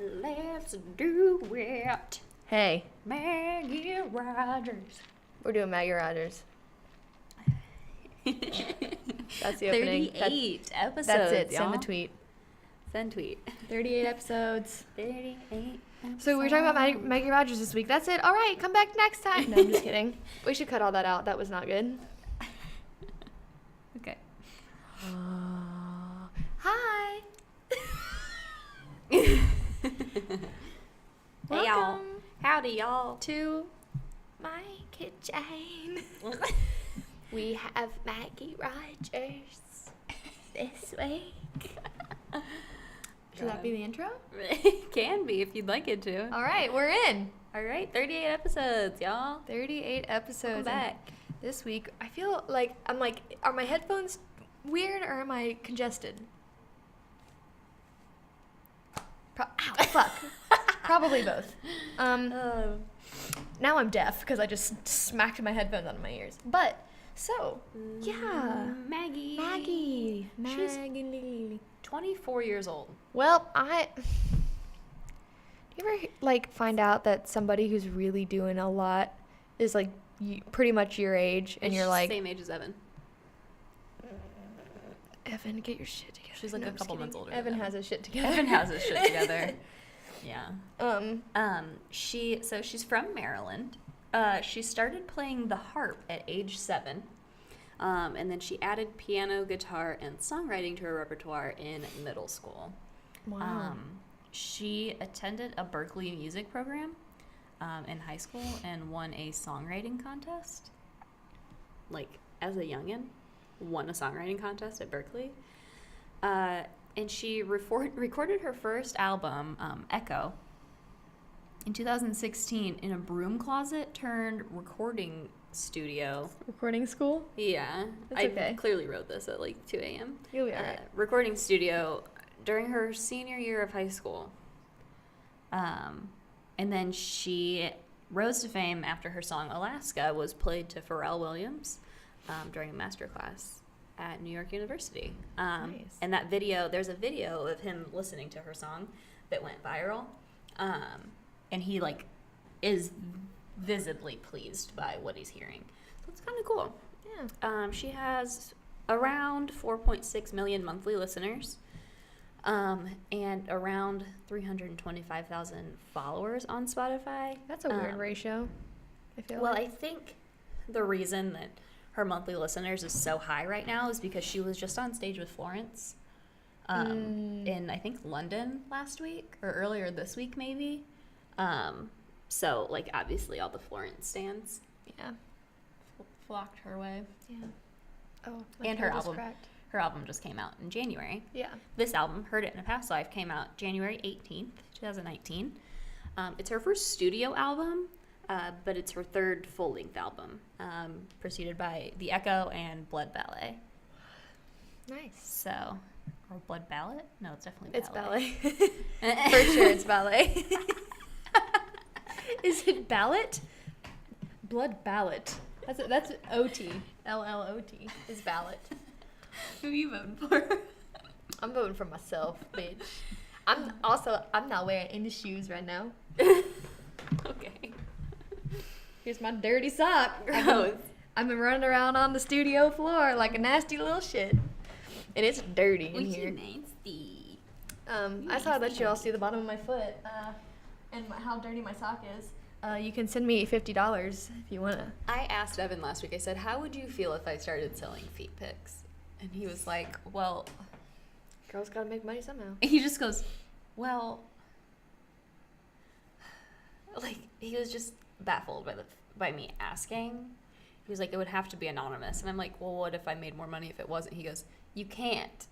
Let's do it. Hey, Maggie Rogers. we're doing Maggie Rogers. That's the opening. 38 episodes. That's it. Y'all. Send the tweet. Send tweet. 38 episodes. 38 episodes. So we were talking about Maggie Rogers this week. That's it. All right, come back next time. No, I'm just kidding. We should cut all that out. That was not good. Okay. Hi. Hey, y'all. Welcome Howdy, y'all. to my kitchen. We have Maggie Rogers this week. Should that be the intro? Can be if you'd like it to. All right, we're in. All right, 38 episodes, y'all. 38 episodes. Welcome back. And this week, I feel like are my headphones weird or am I congested? Ow, fuck. Probably both. Now I'm deaf because I just smacked my headphones out of my ears. But, so, yeah. Maggie. She's Maggie. 24 years old. Well, do you ever, find out that somebody who's really doing a lot is, pretty much your age, and you're like... Same age as Evan. Evan, get your shit together. She's like No, a I'm just couple kidding. months older. Evan has his shit together. Evan has his shit together. Yeah. She's from Maryland. She started playing the harp at age 7. And then she added piano, guitar, and songwriting to her repertoire in middle school. Wow. She attended a Berklee music program in high school and won a songwriting contest. As a youngin', won a songwriting contest at Berklee. And she recorded her first album, Echo, in 2016 in a broom closet turned recording studio. Recording school? Yeah. That's okay. I clearly wrote this at 2 a.m. You'll be all right. Recording studio during her senior year of high school. And then she rose to fame after her song Alaska was played to Pharrell Williams during a masterclass at New York University. Nice. And there's a video of him listening to her song that went viral. And he is visibly pleased by what he's hearing. So it's kind of cool. Yeah. She has around 4.6 million monthly listeners, and around 325,000 followers on Spotify. That's a weird ratio, I feel Well, like. I think the reason that her monthly listeners is so high right now is because she was just on stage with Florence in, I think, London last week, or earlier this week, maybe. So, obviously all the Florence stands Yeah. flocked her way. Yeah. Oh, And her throat is album. cracked. Her album just came out in January. Yeah. This album, Heard It in a Past Life, came out January 18th, 2019. It's her first studio album, but it's her third full-length album, preceded by The Echo and Blood Ballet. Nice. So, or Blood Ballet? No, it's definitely It's ballet. ballet. For sure it's ballet. Is it ballot? Blood ballot. That's OT. LLOT is ballot. Who are you voting for? I'm voting for myself, bitch. I'm not wearing any shoes right now. Okay. Here's my dirty sock. Gross. I've been running around on the studio floor like a nasty little shit. And it's dirty in here. Nasty. I saw that you all see the bottom of my foot and how dirty my sock is. You can send me $50 if you want to. I asked Evan last week, I said, how would you feel if I started selling feet pics? And he was like, well... Girls gotta make money somehow. He just goes, well... he was just baffled by me asking. He was like, it would have to be anonymous. And I'm like, well, what if I made more money if it wasn't? He goes, you can't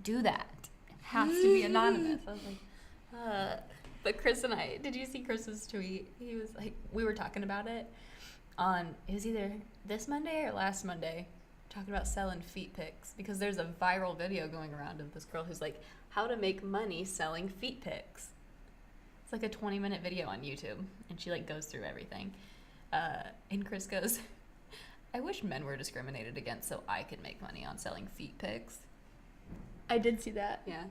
do that. It has to be anonymous. I was like, But Chris and I, did you see Chris's tweet? He was like, we were talking about it it was either this Monday or last Monday, talking about selling feet pics, because there's a viral video going around of this girl who's like, how to make money selling feet pics. It's like a 20-minute video on YouTube, and she goes through everything. And Chris goes, I wish men were discriminated against so I could make money on selling feet pics. I did see that. Yeah.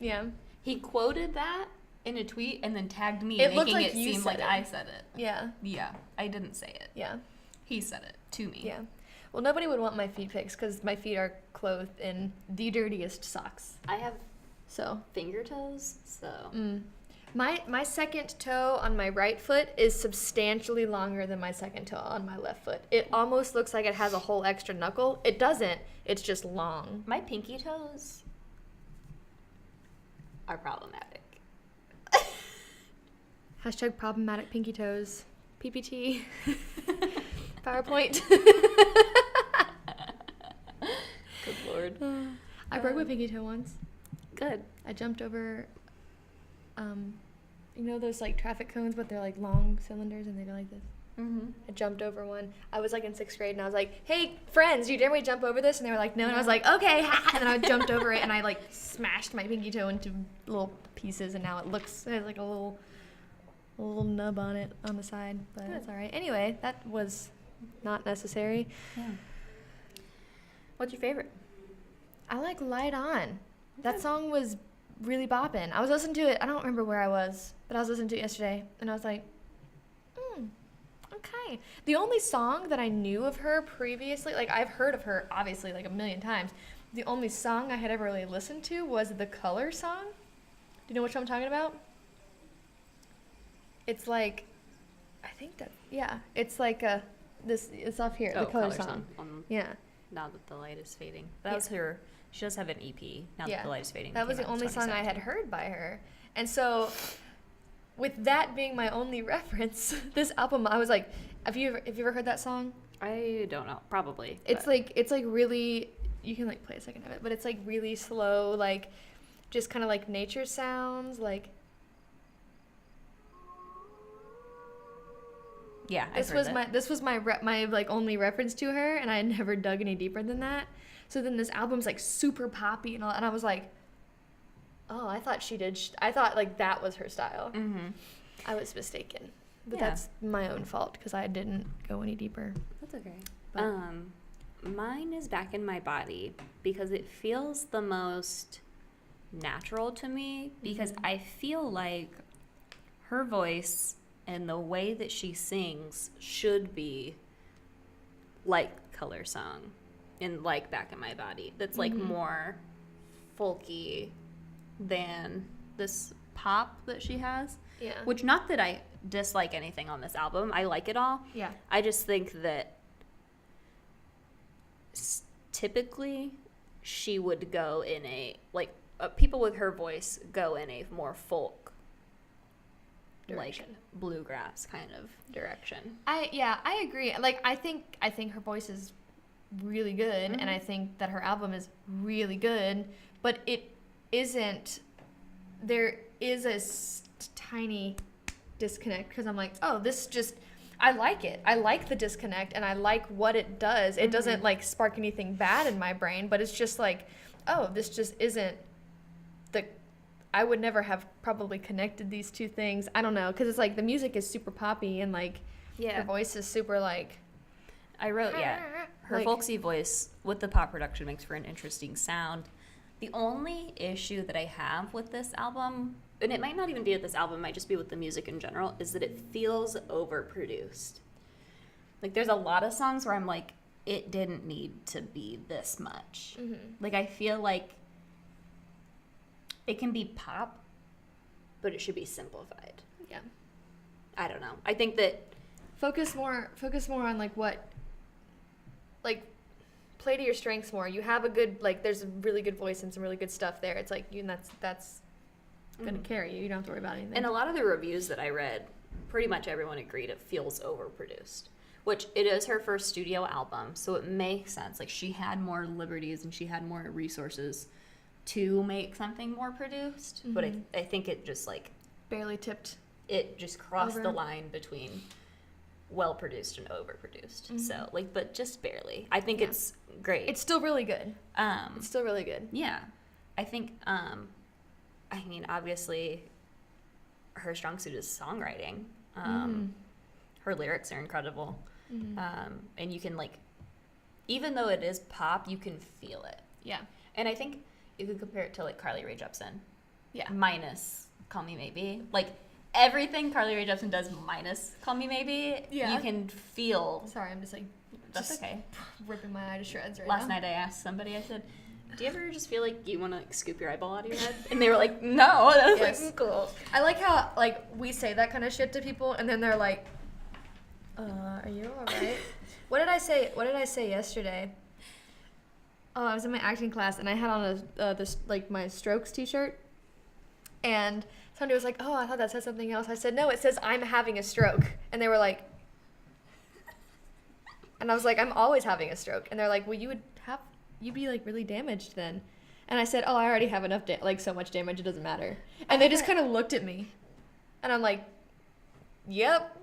Yeah. He quoted that in a tweet and then tagged me, It looked making like it you seem said like it. I said it. Yeah. Yeah, I didn't say it. Yeah. He said it to me. Yeah. Well, nobody would want my feet pics because my feet are clothed in the dirtiest socks. I have So. finger toes, so. My second toe on my right foot is substantially longer than my second toe on my left foot. It almost looks like it has a whole extra knuckle. It doesn't. It's just long. My pinky toes are problematic. Hashtag problematic pinky toes. PPT. PowerPoint. Good Lord. I broke my pinky toe once. Good. I jumped over, you know those like traffic cones, but they're like long cylinders and they go like this. Mm-hmm. I jumped over one. I was like in 6th grade and I was like, "Hey friends, you dare we jump over this?" And they were like, "No." And I was like, "Okay." And then I jumped over it and I like smashed my pinky toe into little pieces and now it has like a little nub on it on the side, but Good. it's all right. Anyway, that was not necessary. Yeah. What's your favorite? I like Light On. That song was really bopping. I was listening to it. I don't remember where I was, but I was listening to it yesterday, and I was like, okay. The only song that I knew of her previously, like I've heard of her obviously like a million times. The only song I had ever really listened to was the Color song. Do you know which one I'm talking about? It's like, I think that, yeah. It's like it's off here, the Color song. Yeah. Now That the Light is Fading. That was her. She does have an EP. Now That the Light is Fading. That was the only song I had heard by her. And so, with that being my only reference, this album, I was like, have you ever heard that song? I don't know. Probably. It's like really, you can like play a second of it, but it's like really slow, like just kind of like nature sounds, like. Yeah, This was my like only reference to her, and I had never dug any deeper than that. So then this album's like super poppy and all, and I was like, oh, I thought I thought like that was her style. Mm-hmm. I was mistaken, but Yeah. that's my own fault because I didn't go any deeper. That's okay. But Mine is Back in My Body because it feels the most natural to me because I feel like her voice and the way that she sings should be like Color song and like Back in My Body. That's like more folky than this pop that she has. Yeah. Which, not that I dislike anything on this album. I like it all. Yeah. I just think that typically she would go in a, like, people with her voice go in a more folk, Direction. like bluegrass kind of direction. I agree. Like I think her voice is really good, and I think that her album is really good, but it isn't. There is a tiny disconnect because I'm like, oh, this just. I like it. I like the disconnect, and I like what it does. It doesn't like spark anything bad in my brain, but it's just like, oh, this just isn't the. I would never have probably connected these two things. I don't know, because it's like the music is super poppy and like her voice is super like. I wrote, her like, folksy voice with the pop production makes for an interesting sound. The only issue that I have with this album, and it might not even be with this album, it might just be with the music in general, is that it feels overproduced. Like, there's a lot of songs where I'm like, it didn't need to be this much. Mm-hmm. Like, I feel like it can be pop, but it should be simplified. Yeah. I don't know. I think that Focus more on like what, like, play to your strengths more. You have a good, like, there's a really good voice and some really good stuff there. It's like you, and that's gonna carry you. You don't have to worry about anything. And a lot of the reviews that I read, pretty much everyone agreed it feels overproduced, which it is her first studio album, so it makes sense. Like, she had more liberties and she had more resources to make something more produced, but I think it just, like, barely tipped. It just crossed Over. the line between well-produced and overproduced. So, like, but just barely. I think it's great. It's still really good. It's still really good. Yeah. I think, I mean, obviously, her strong suit is songwriting. Her lyrics are incredible. And you can, like, even though it is pop, you can feel it. Yeah. And I think you could compare it to, like, Carly Rae Jepsen. Yeah. Minus Call Me Maybe. Like, everything Carly Rae Jepsen does minus Call Me Maybe, Yeah. you can feel. Sorry, I'm just like That's okay. ripping my eye to shreds right Last now. night I asked somebody, I said, do you ever just feel like you want to like, scoop your eyeball out of your head? And they were like, no. And I was Yes. like, cool. I like how like we say that kind of shit to people, and then they're like, "Are you all right?" What did I say? What did I say yesterday? Oh, I was in my acting class, and I had on this like my Strokes T-shirt, and somebody was like, "Oh, I thought that said something else." I said, "No, it says I'm having a stroke," and they were like, and I was like, "I'm always having a stroke," and they're like, "Well, you'd be like really damaged then." And I said, "Oh, I already have enough, like so much damage, it doesn't matter." And they just kind of looked at me, and I'm like, "Yep."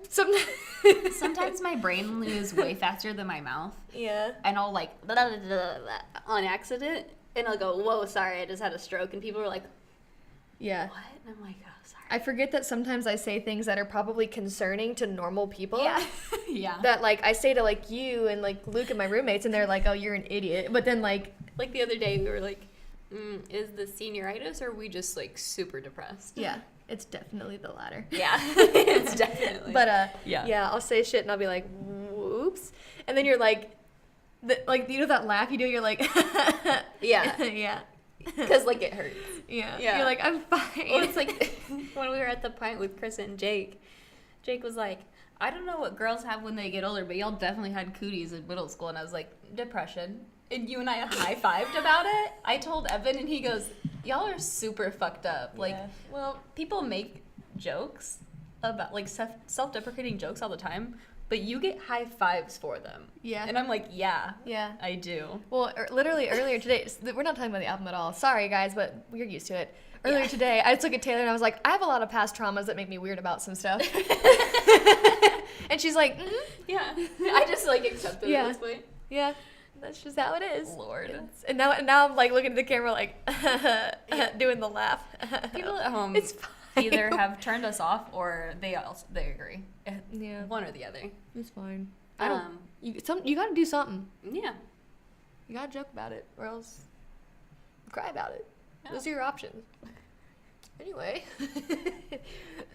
Sometimes my brain moves way faster than my mouth. Yeah. And I'll like, blah, blah, blah, blah, blah, on accident. And I'll go, whoa, sorry, I just had a stroke. And people are like, Yeah. what? And I'm like, oh, sorry. I forget that sometimes I say things that are probably concerning to normal people. Yeah. Yeah. That like I say to like you and like Luke and my roommates, and they're like, "Oh, you're an idiot." But then like the other day, we were like, is this senioritis or are we just like super depressed? yeah, it's definitely the latter. Yeah. It's definitely. But yeah. I'll say shit and I'll be like, "Whoops," and then you're like, you know that laugh you do? You're like, Yeah. yeah. Because like it hurts. Yeah. Yeah. You're like, "I'm fine." Well, it's like when we were at the pint with Chris and Jake was like, I don't know what girls have when they get older, but y'all definitely had cooties in middle school. And I was like, depression. And you and I high-fived about it. I told Evan, and he goes, y'all are super fucked up. Like, Yeah. well, people make jokes about, like, self-deprecating jokes all the time, but you get high fives for them. Yeah. And I'm like, yeah, Yeah. I do. Well, literally earlier today, we're not talking about the album at all. Sorry, guys, but we're used to it. Earlier today, I just looked at Taylor and I was like, I have a lot of past traumas that make me weird about some stuff. And she's like, Yeah. I just, like, accepted it Yeah. at this point. yeah, that's just how it is. Lord. And now I'm like looking at the camera like doing the laugh. People at home It's fine. either have turned us off or they agree. Yeah, One or the other. it's fine. I don't. You got to do something. Yeah. You got to joke about it, or else cry about it. Yeah. Those are your options. Anyway.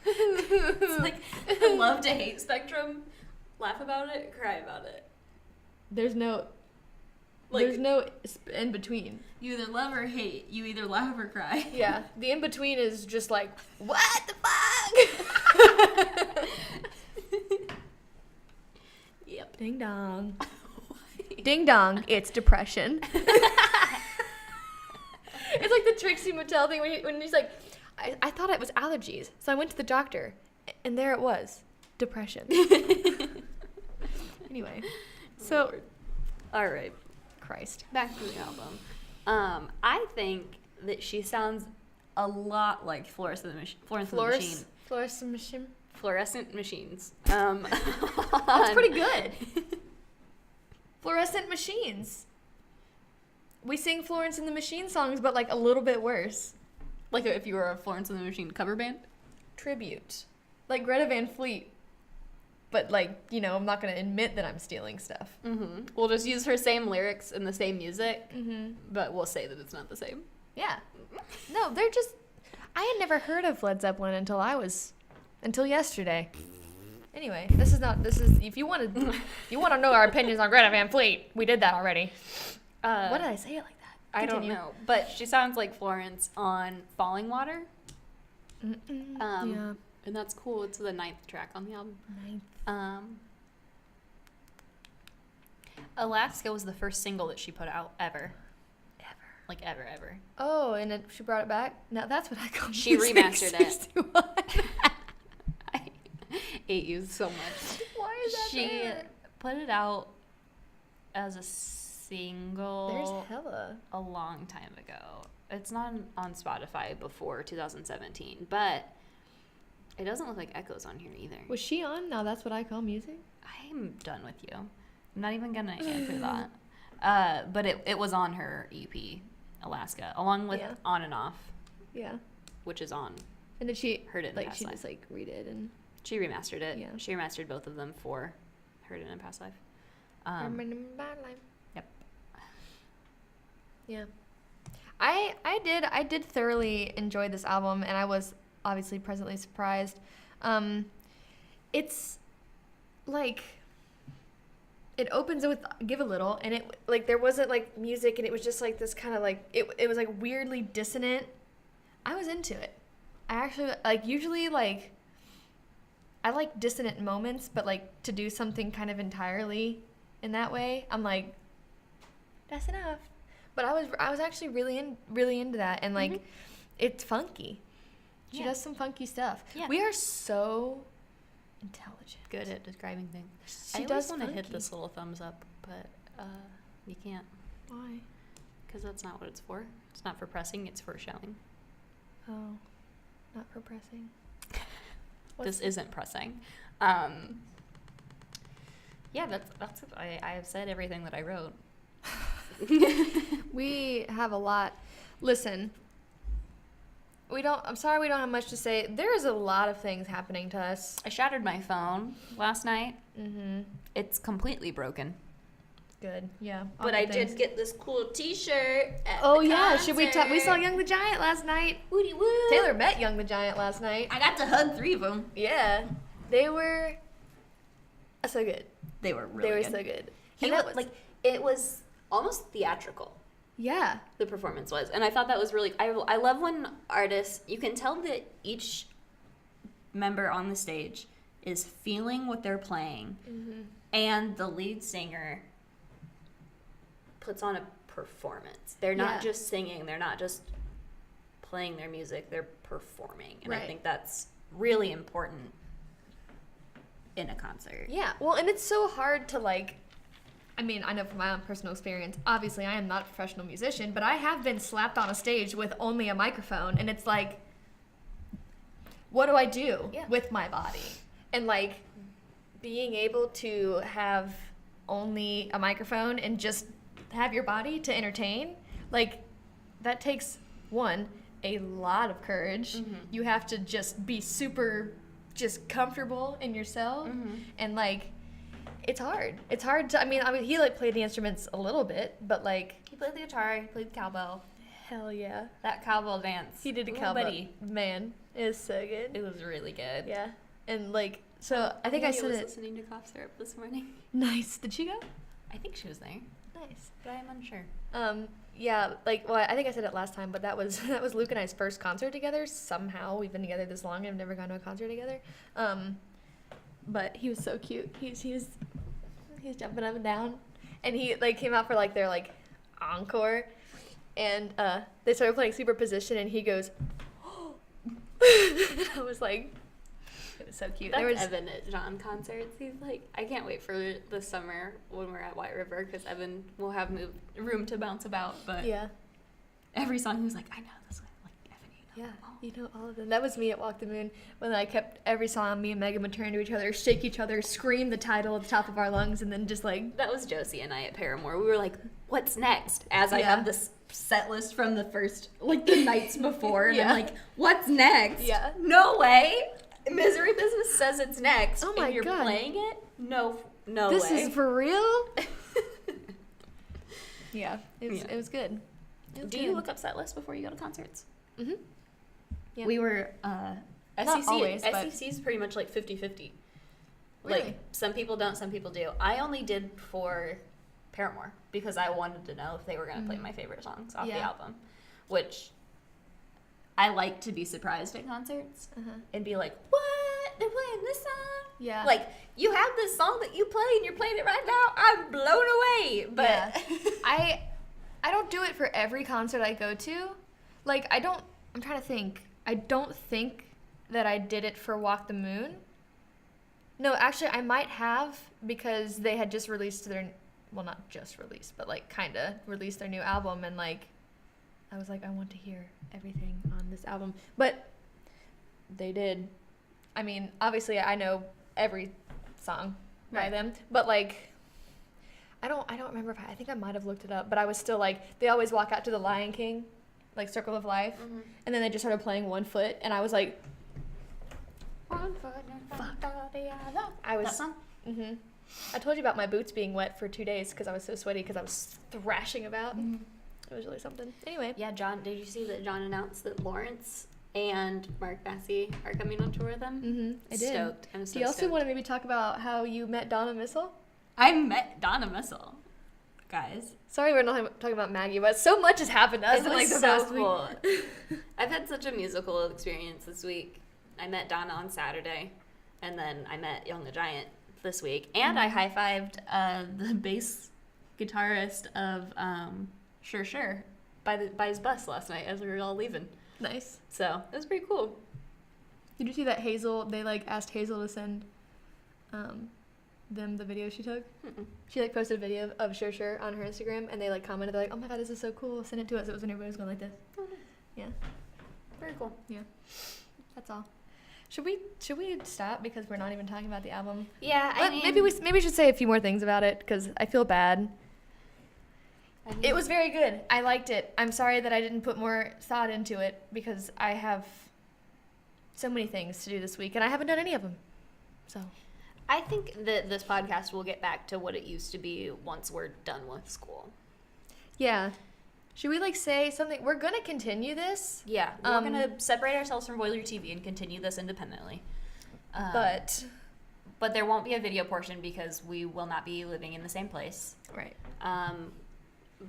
It's like the love to hate spectrum. Laugh about it, cry about it. There's no Like, in between. you either love or hate. You either laugh or cry. Yeah, the in between is just like, what the fuck? Yep. Ding dong. Ding dong, it's depression. It's like the Trixie Mattel thing when he's like, I thought it was allergies, so I went to the doctor, and there it was, depression. Anyway, so, Lord. All right. Christ. Back to the album. I think that she sounds a lot like Florence and the Machine. Fluorescent Machines. That's pretty good. Fluorescent Machines. We sing Florence and the Machine songs, but like a little bit worse. Like if you were a Florence and the Machine cover band? Tribute. Like Greta Van Fleet. But like, you know, I'm not going to admit that I'm stealing stuff. Mm-hmm. We'll just use her same lyrics and the same music, Mm-hmm. but we'll say that it's not the same. Yeah. No, they're just... I had never heard of Led Zeppelin until yesterday. Anyway, this is if you want to know our opinions on Greta Van Fleet, we did that already. What did I say it like that? I don't Continue. know, but she sounds like Florence on Falling Water. Yeah. And that's cool. It's the 9th track on the album. Alaska was the first single that she put out ever. Like ever. Oh, and she brought it back? Now that's what I call She Music remastered it. 61. I hate you so much. Why is that She there? put it out as a single There's hella. a long time ago. It's not on Spotify before 2017, but it doesn't look like Echo's on here either. Was she on? Now that's what I call music? I'm done with you. I'm not even gonna answer that. But it was on her EP, Alaska, along with Yeah. On and Off, Yeah. which is on. And did she Heard It in like Past she Life. just like redid and She remastered it. Yeah. She remastered both of them for Heard It in Past Life. Yep. Yeah. I did thoroughly enjoy this album, and I was obviously Presently Surprised. It's like it opens with Give a Little, and it like there wasn't like music, and it was just like this kind of like it was like weirdly dissonant. I was into it. I actually like usually like I like dissonant moments, but like to do something kind of entirely in that way, I'm like, that's enough. But I was actually really into that, and like it's funky. She does some funky stuff. Yeah. We are so intelligent. Good at describing things. She I does always want to hit funky. this little thumbs up, but you can't. Why? Because that's not what it's for. It's not for pressing, it's for showing. Oh, not for pressing. This isn't pressing. Yeah, that's I have said everything that I wrote. We have a lot. Listen, I'm sorry we don't have much to say. There is a lot of things happening to us. I shattered my phone last night. Mm-hmm. It's completely broken. Good, yeah. But I did get this cool T-shirt at Oh the yeah, concert. we saw Young the Giant last night. Woody woo. Taylor met Young the Giant last night. I got to hug 3 of them. Yeah, they were so good. They were really good. So good. It was almost theatrical. Yeah. The performance was. And I thought that was really, I love when artists, you can tell that each member on the stage is feeling what they're playing. Mm-hmm. And the lead singer puts on a performance. They're not just singing. They're not just playing their music. They're performing. And I think that's really important in a concert. Yeah. Well, and it's so hard to like, I mean, I know from my own personal experience, obviously I am not a professional musician, but I have been slapped on a stage with only a microphone, and it's like, what do I do with my body? And like, being able to have only a microphone and just have your body to entertain, like, that takes, one, a lot of courage. Mm-hmm. You have to just be super just comfortable in yourself, and like, it's hard. It's hard to, I mean, he like played the instruments a little bit, but like, he played the guitar, he played the cowbell. Hell yeah. That cowbell dance. He did a cowbell. Man, it was so good. It was really good. Yeah. And like, so I think I said was it. Listening to cough syrup this morning. Nice. Did she go? I think she was there. Nice. But I am unsure. Yeah, like, well, I think I said it last time, but that was Luke and I's first concert together. Somehow we've been together this long and I've never gone to a concert together. But he was so cute. He was jumping up and down, and he like came out for like their like encore, and they started playing Superposition, and he goes, oh. I was like, it was so cute. That's Evan at John concerts. He's like, I can't wait for the summer when we're at White River, because Evan will have room to bounce about. But every song he was like, I know this one. Like, Evan, you know them all. You know all of them. That was me at Walk the Moon, when I kept every song, me and Megan would turn to each other, shake each other, scream the title at the top of our lungs, and then just like... That was Josie and I at Paramore. We were like, what's next? As I have this set list from the first, like, the nights before, and I'm like, what's next? Yeah. No way! Misery Business says it's next. Oh my and you're God. playing it? No this way. This is for real? Yeah, it was good. Do you look up set lists before you go to concerts? Mm-hmm. Yeah. We were, Not always, but... SEC is pretty much like 50-50. Really? Like, some people don't, some people do. I only did for Paramore, because I wanted to know if they were going to play my favorite songs off the album, which I like to be surprised at concerts and be like, what? They're playing this song? Yeah. Like, you have this song that you play and you're playing it right now? I'm blown away. But I don't do it for every concert I go to. Like, I'm trying to think. I don't think that I did it for Walk the Moon. No, actually, I might have, because they had just released well, not just released, but like kind of released their new album, and like, I was like, I want to hear everything on this album. But they did. I mean, obviously, I know every song by them, but like, I don't remember I think I might have looked it up, but I was still like, they always walk out to the Lion King, like Circle of Life, and then they just started playing One Foot, and I was like, one foot, I was, that song? I told you about my boots being wet for 2 days because I was so sweaty because I was thrashing about. It was really something. Anyway. Yeah, John, did you see that John announced that Lawrence and Mark Massey are coming on tour with them. Mm-hmm. I did. Stoked. I'm so Do you also stoked. want to maybe talk about how you met Donna Missile? I met Donna Missile, guys. Sorry, we're not talking about Maggie, but so much has happened to us It in was like the so past cool. week. I've had such a musical experience this week. I met Donna on Saturday, and then I met Young the Giant this week, and I high-fived the bass guitarist of Sure Sure by his bus last night as we were all leaving. Nice. So it was pretty cool. Did you see that Hazel? They like asked Hazel to send them the video she took. Mm-mm. She like posted a video of Sure Sure on her Instagram, and they like commented, they're like, "Oh my god, this is so cool! Send it to us." It was when everybody was going like this. Oh, nice. Yeah, Very cool. yeah. That's all. Should we stop because we're not even talking about the album? Yeah, But maybe we should say a few more things about it because I feel bad. It was very good. I liked it. I'm sorry that I didn't put more thought into it because I have so many things to do this week and I haven't done any of them. So I think that this podcast will get back to what it used to be once we're done with school. yeah, should we like say something? We're gonna continue this, Yeah, we're gonna separate ourselves from Boiler TV and continue this independently. but But there won't be a video portion because we will not be living in the same place. right.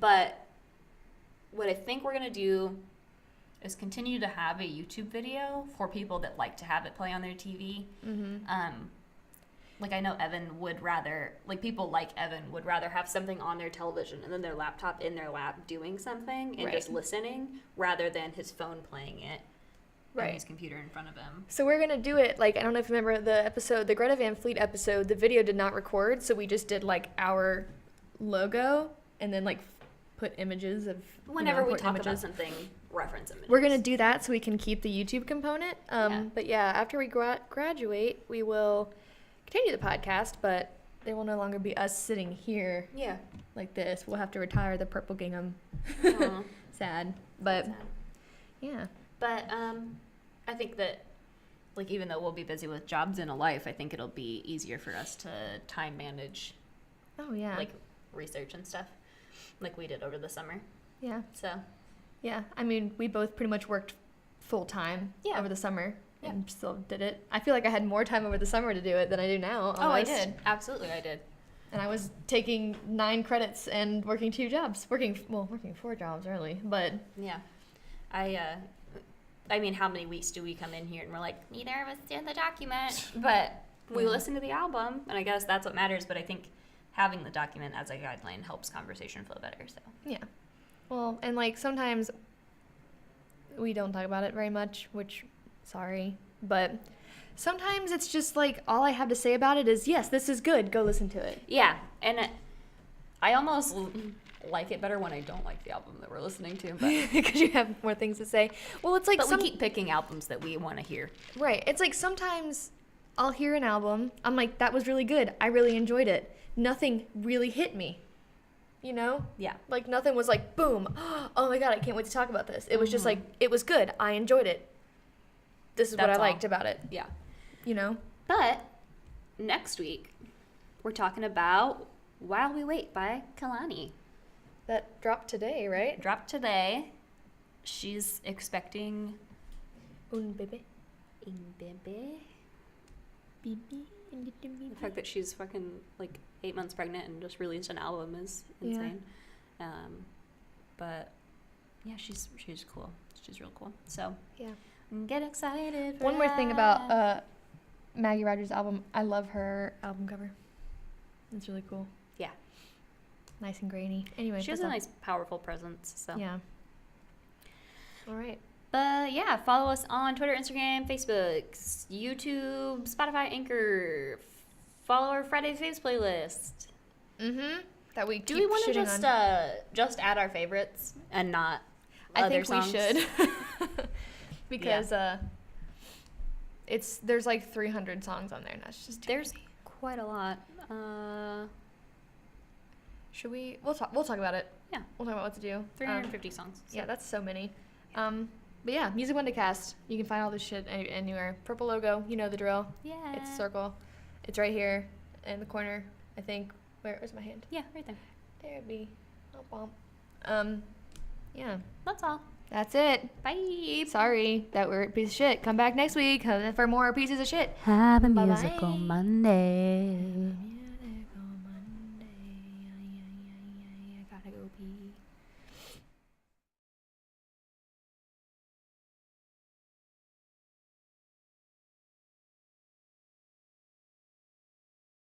But what I think we're going to do is continue to have a YouTube video for people that like to have it play on their TV. Mm-hmm. Like I know Evan would rather, like people like Evan would rather have something on their television and then their laptop in their lap doing something and Right. just listening rather than his phone playing it and Right. his computer in front of him. So we're gonna do it like I don't know if you remember the episode, the Greta Van Fleet episode. The video did not record, so we just did like our logo and then like put images of Whenever we important talk about images. something, reference images. We're gonna do that so we can keep the YouTube component. Yeah. But yeah, after we graduate, we will continue the podcast, but there will no longer be us sitting here Yeah. like this. We'll have to retire the purple gingham. Aw. Sad, but Sad. yeah. But I think that, like, even though we'll be busy with jobs and a life, I think it'll be easier for us to time manage, Oh yeah. like, research and stuff, like we did over the summer. yeah. So, Yeah, I mean, we both pretty much worked full time Yeah. over the summer Yeah. and still did it. I feel like I had more time over the summer to do it than I do now. oh, I almost. did. Absolutely, I did. And I was taking 9 credits and working 2 jobs. Working 4 jobs really, but Yeah. I mean, how many weeks do we come in here and we're like, neither of us did the document, but we Yeah. listen to the album, and I guess that's what matters. But I think having the document as a guideline helps conversation flow better. So, yeah. Well, and like sometimes we don't talk about it very much, which sorry, but sometimes it's just like all I have to say about it is yes, this is good. Go listen to it. yeah, and I almost like it better when I don't like the album that we're listening to, but Because you have more things to say. Well, it's like we keep picking albums that we want to hear. Right. It's like sometimes I'll hear an album. I'm like, that was really good. I really enjoyed it. Nothing really hit me. You know? Yeah. Like nothing was like, boom. Oh my God, I can't wait to talk about this. It was just like, it was good. I enjoyed it. This is what That's I all. liked about it. Yeah. You know? But next week, we're talking about While We Wait by Kalani. That dropped today, right? Dropped today. She's expecting Un bebé. a baby. Baby. The fact that she's fucking like 8 months pregnant and just released an album is insane. But yeah, she's cool. She's real cool. So Yeah. get excited. For One more thing about that. Maggie Rogers' album. I love her album cover. It's really cool. Yeah. Nice and grainy. Anyway, She has that's a all. nice, powerful presence. So Yeah. All right. But yeah, follow us on Twitter, Instagram, Facebook, YouTube, Spotify, Anchor. Follow our Friday Faves playlist. Mm-hmm. That we Do keep we want to shitting just add our favorites and not I other think songs? we should. Because there's like 300 songs on there, and that's just There's quite a lot. should we? We'll talk about it. Yeah. We'll talk about what to do. 350 songs. So. Yeah, that's so many. But yeah, Music One to Cast. You can find all this shit anywhere. Purple logo, you know the drill. Yeah. It's a circle. It's right here in the corner. I think. Where's my hand? Yeah, right there. There it be. Oh, bump. Yeah. That's all. That's it. Bye. Sorry that we're a piece of shit. Come back next week for more pieces of shit. Have a Bye-bye. musical Monday.